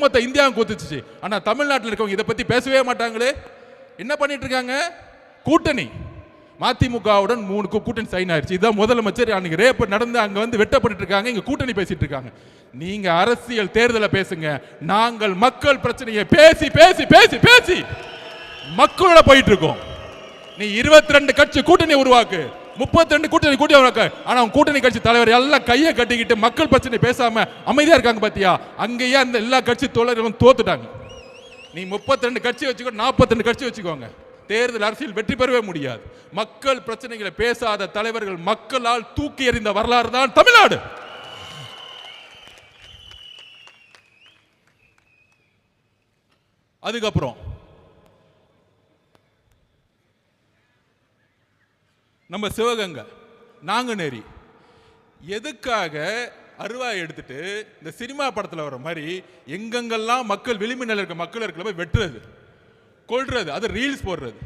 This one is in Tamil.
மொத்த இந்தியாவும் கூத்துச்சு. ஆனா தமிழ்நாட்டில் இருக்கவங்க இதை பத்தி பேசவே மாட்டாங்களே. என்ன பண்ணிட்டு இருக்காங்க? கூட்டணி. மதிமுகவுடன் 3 கூட்டணி சைன் ஆயிடுச்சு. இதான் முதலமைச்சர் அன்னைக்கு ரேப் நடந்து அங்க வந்து வெட்டப்பட்டு இருக்காங்க. இங்க கூட்டணி பேசிட்டு இருக்காங்க. நீங்க அரசியல் தேர்தலை பேசுங்க. நாங்கள் மக்கள் பிரச்சனையை பேசி பேசி பேசி பேசி மக்களோட போயிட்டு இருக்கோம். நீ 22 கட்சி கூட்டணி உருவாக்கு, 32 கூட்டணி உருவாக்க. ஆனா கூட்டணி கட்சி தலைவர் எல்லாம் கையை கட்டிக்கிட்டு மக்கள் பிரச்சனை பேசாம அமைதியா இருக்காங்க பாத்தியா? அங்கேயே அந்த எல்லா கட்சி தோழர்களும் தோத்துட்டாங்க. நீ 32 கட்சி வச்சுக்கோ, 42 கட்சி வச்சுக்கோங்க, தேர்தல் அரசியல் வெற்றி பெறவே முடியாது. மக்கள் பிரச்சனைகளை பேசாத தலைவர்கள் மக்களால் தூக்கி எறிந்த வரலாறு தான் தமிழ்நாடு. அதுக்கப்புறம் நம்ம சிவகங்கை நாங்குநேரி எதுக்காக அருவாய் எடுத்துட்டு இந்த சினிமா படத்தில் வர மாதிரி எங்கெங்கெல்லாம் மக்கள் விளிம்பு நிலை இருக்க மக்கள் இருக்கிற போய் வெட்டுறது, கொல்றது, அது ரீல்ஸ் போடுறது.